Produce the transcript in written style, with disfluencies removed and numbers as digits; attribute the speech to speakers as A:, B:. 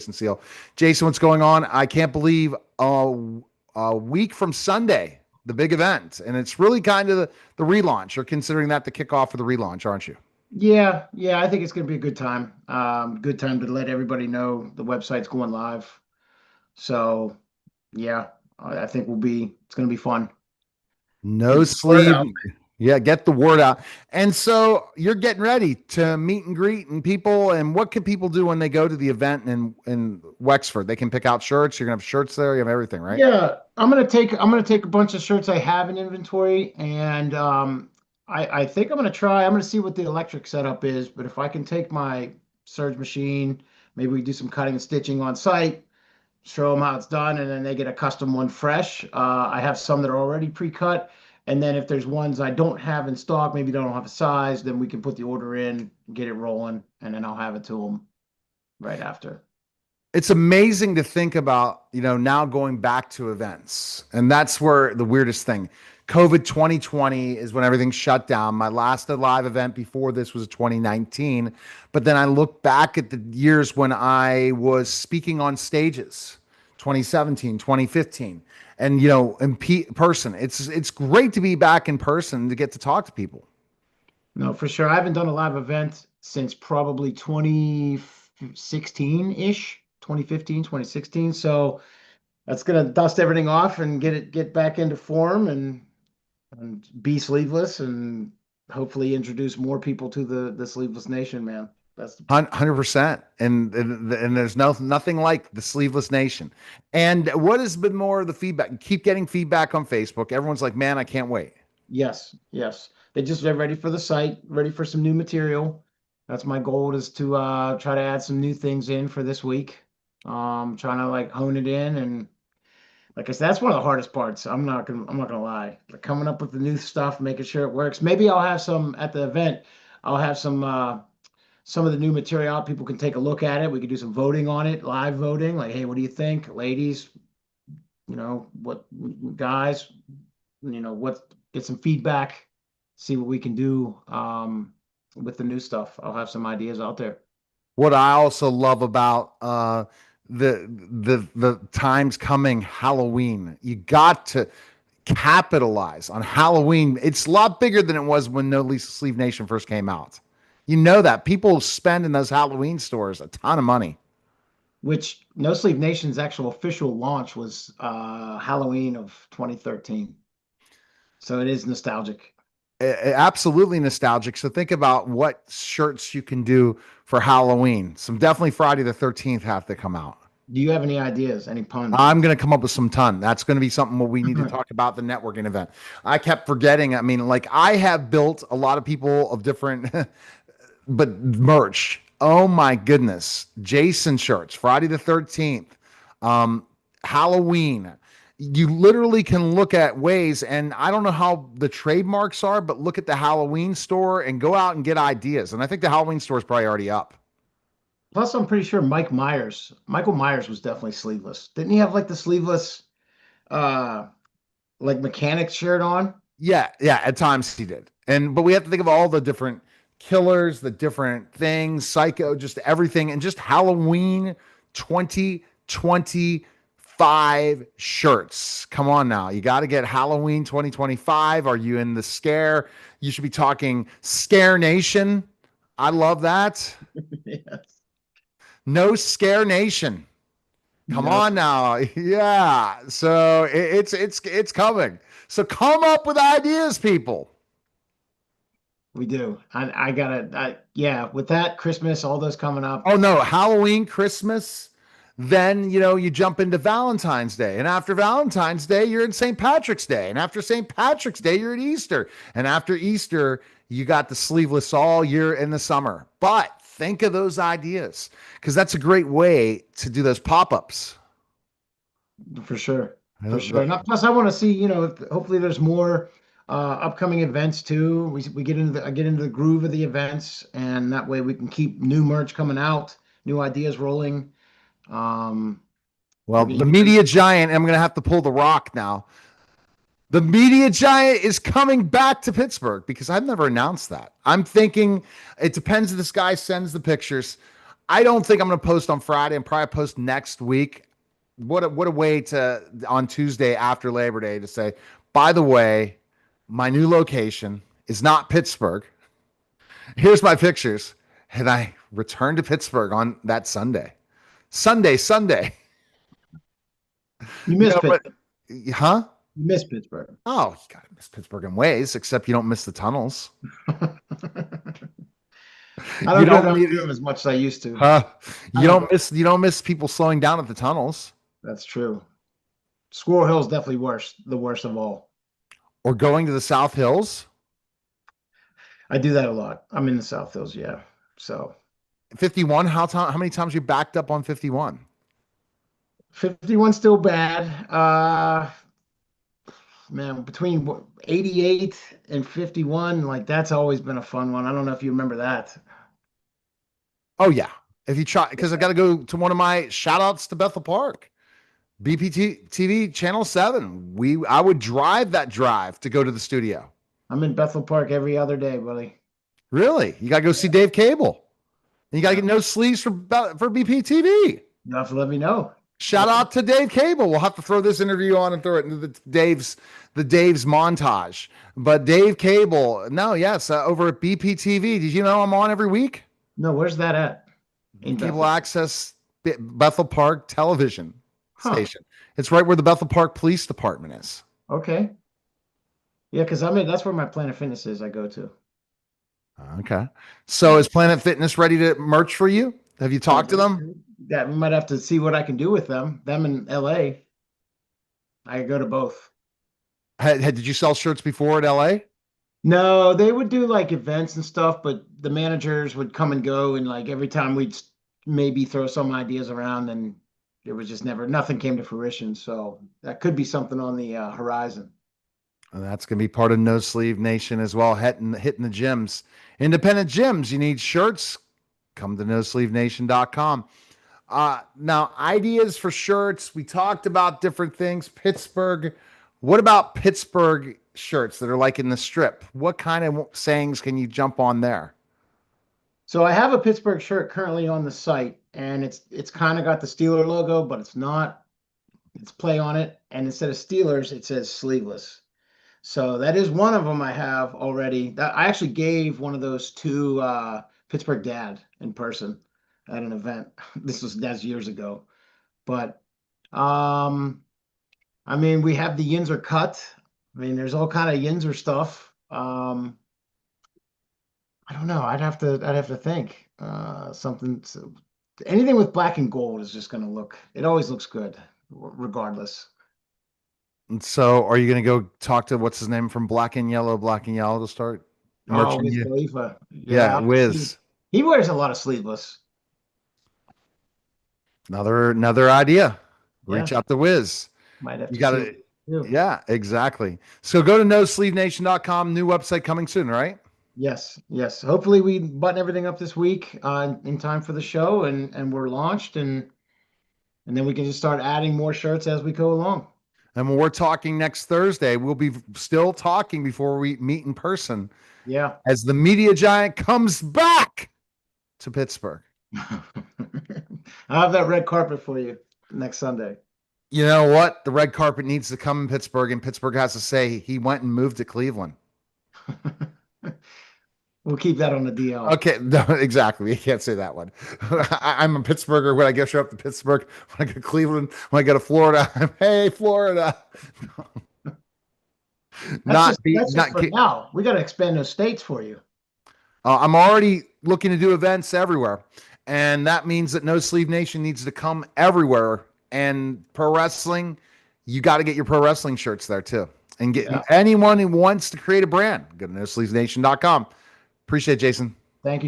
A: Jason Seal. Jason, what's going on? I can't believe a week from Sunday, the big event, and it's really kind of the relaunch. You're considering that the kickoff for the relaunch, aren't you?
B: Yeah, I think it's going to be a good time. Good time to let everybody know the website's going live. So, yeah, I think it's going to be fun.
A: No
B: Get the word
A: sleep.
B: out.
A: Yeah, get the word out. And so you're getting ready to meet and greet and people. And what can people do when they go to the event in Wexford? They can pick out shirts. You're gonna have shirts there. You have everything, right?
B: Yeah, I'm gonna take a bunch of shirts I have in inventory, and I think I'm gonna see what the electric setup is. But if I can take my Surge machine, maybe we do some cutting and stitching on site, show them how it's done, and then they get a custom one fresh. I have some that are already pre-cut, and then if there's ones I don't have in stock, maybe they don't have a size, then we can put the order in, get it rolling, and then I'll have it to them right after.
A: It's amazing to think about, now going back to events. And that's where the weirdest thing. COVID 2020 is when everything shut down. My last live event before this was 2019. But then I look back at the years when I was speaking on stages, 2017, 2015, and in person. It's great to be back in person to get to talk to people.
B: No, for sure. I haven't done a live event since probably 2016-ish, 2015, 2016. So that's gonna dust everything off and get back into form and be sleeveless and hopefully introduce more people to the sleeveless nation, man. That's the
A: 100%. And there's nothing like the sleeveless nation. And what has been more of the feedback? You keep getting feedback on Facebook. Everyone's like, man, I can't wait.
B: yes. They're ready for the site, ready for some new material. That's my goal is to try to add some new things in for this week. Trying to like hone it in and like I said, that's one of the hardest parts. I'm not gonna lie. Like coming up with the new stuff, making sure it works. Maybe I'll have some at the event. I'll have some of the new material. People can take a look at it. We could do some voting on it, live voting. Like, hey, what do you think, ladies? What guys? What get some feedback, see what we can do with the new stuff. I'll have some ideas out there.
A: What I also love about the times coming Halloween, you got to capitalize on Halloween. It's a lot bigger than it was when No Lisa Sleeve Nation first came out. You know that people spend in those Halloween stores a ton of money.
B: Which No Sleep Nation's actual official launch was Halloween of 2013. So it is nostalgic.
A: Absolutely nostalgic. So think about what shirts you can do for Halloween. Some definitely Friday the 13th have to come out.
B: Do you have any ideas, any puns?
A: I'm going to come up with some ton. That's going to be something what we need to talk about the networking event. I kept forgetting. I mean, like I have built a lot of people of different, but merch. Oh my goodness. Jason shirts, Friday the 13th, Halloween. You literally can look at ways, and I don't know how the trademarks are, but look at the Halloween store and go out and get ideas. And I think the Halloween store is probably already up.
B: Plus, I'm pretty sure Michael Myers was definitely sleeveless. Didn't he have like the sleeveless, uh, like mechanic shirt on?
A: Yeah, at times he did. But we have to think of all the different killers, the different things, psycho, just everything, and just Halloween 2025 shirts. Come on now. You got to get Halloween 2025. Are you in the scare? You should be talking Scare Nation. I love that.
B: Yes.
A: No Scare Nation. Come
B: No,
A: on now. Yeah. So it's coming. So come up with ideas, people.
B: we do. Yeah, with that, Christmas, all those coming up.
A: Oh no, Halloween, Christmas, then you jump into Valentine's Day. And after Valentine's Day, you're in St. Patrick's Day. And after St. Patrick's Day, you're at Easter. And after Easter, you got the sleeveless all year in the summer. But think of those ideas because that's a great way to do those pop-ups.
B: For sure. For sure. And plus, I want to see, hopefully there's more upcoming events too. We get into the groove of the events, and that way we can keep new merch coming out, new ideas rolling. Um,
A: Well,
B: we're gonna
A: the
B: use
A: media giant, I'm going to have to pull the rock now. The media giant is coming back to Pittsburgh because I've never announced that. I'm thinking it depends if this guy sends the pictures. I don't think I'm going to post on Friday and probably post next week. What a way to on Tuesday after Labor Day to say, by the way, my new location is not Pittsburgh. Here's my pictures. And I returned to Pittsburgh on that Sunday. Sunday.
B: You
A: You
B: miss
A: know what?
B: Pittsburgh.
A: Huh?
B: You miss Pittsburgh.
A: Oh, you gotta miss Pittsburgh in ways, except you don't miss the tunnels.
B: I
A: You
B: don't go
A: don't
B: down
A: mean,
B: through them as much as I used to.
A: huh?
B: I don't go.
A: You don't miss people slowing down at the tunnels
B: That's true. Squirrel Hill's definitely worse, the worst of all.
A: or going to the South Hills.
B: I do that a lot. I'm in the South Hills, yeah. So
A: 51. How many times you backed up on 51?
B: 51 still bad. Man, between 88 and 51, like that's always been a fun one. I don't know if you remember that.
A: Oh yeah. If you try, because I got to go to one of my shout outs to Bethel Park, BPT TV Channel 7. I would drive that drive to go to the studio.
B: I'm in Bethel Park every other day, buddy.
A: Really? You got to go see Dave Cable. And you got to
B: Yeah.
A: get no sleeves for BPTV.
B: You have to let me know.
A: Shout out to Dave Cable. We'll have to throw this interview on and throw it into the Dave's montage. But Dave Cable, no, yes, over at BPTV. Did you know I'm on every week?
B: No, where's that at? In
A: Cable
B: Bethel.
A: Access Bethel Park Television
B: Huh.
A: Station. It's right where the Bethel Park Police Department is.
B: Okay. Yeah, because I'm in, that's where my Planet Fitness is I go to.
A: Okay. So is Planet Fitness ready to merch for you? Have you talked to them?
B: That we might have to see what I can do with them. Them in LA. I go to both.
A: Did you sell shirts before at LA?
B: No, they would do like events and stuff, but the managers would come and go, and like every time we'd maybe throw some ideas around, and there was just never nothing came to fruition. So that could be something on the horizon.
A: And that's going to be part of No Sleeve Nation as well. Hitting the gyms, independent gyms. You need shirts. Come to nosleevenation.com. Now, ideas for shirts. We talked about different things. Pittsburgh. What about Pittsburgh shirts that are like in the strip? What kind of sayings can you jump on there?
B: So I have a Pittsburgh shirt currently on the site, and it's kind of got the Steeler logo, but it's not. It's play on it, and instead of Steelers, it says sleeveless. So that is one of them I have already. That I actually gave one of those to Pittsburgh Dad in person at an event. That's years ago. But um I mean we have the Yinzer cut. I mean there's all kind of Yinzer stuff. I don't know. I'd have to think. Anything with black and gold is just gonna look it always looks good, regardless.
A: And so, are you going to go talk to what's his name from Black and Yellow to start
B: Oh,
A: merching
B: with
A: you?
B: Khalifa.
A: Yeah,
B: Yeah.
A: Wiz.
B: He wears a lot of sleeveless.
A: Another idea.
B: Yeah.
A: Reach out to Wiz.
B: Might have
A: You
B: to
A: got
B: see what
A: to,
B: we can do.
A: yeah, exactly. So go to nosleevenation.com. New website coming soon, right?
B: Yes, yes. Hopefully we button everything up this week in time for the show and we're launched and then we can just start adding more shirts as we go along.
A: And when we're talking next Thursday, we'll be still talking before we meet in person
B: Yeah.
A: as the media giant comes back to Pittsburgh.
B: I'll have that red carpet for you next Sunday.
A: You know what? The red carpet needs to come in Pittsburgh, and Pittsburgh has to say he went and moved to Cleveland.
B: We'll keep that on the DL.
A: Okay, no, exactly. You can't say that one. I'm a Pittsburgher when I get show up to Pittsburgh. When I go to Cleveland, when I go to Florida, I'm hey Florida.
B: That's just
A: Not.
B: for now. We got to expand those states for you.
A: I'm already looking to do events everywhere, and that means that No Sleeve Nation needs to come everywhere. And pro wrestling, you got to get your pro wrestling shirts there too. And get anyone who wants to create a brand, go to nosleevesnation.com. Appreciate it, Jason.
B: Thank you.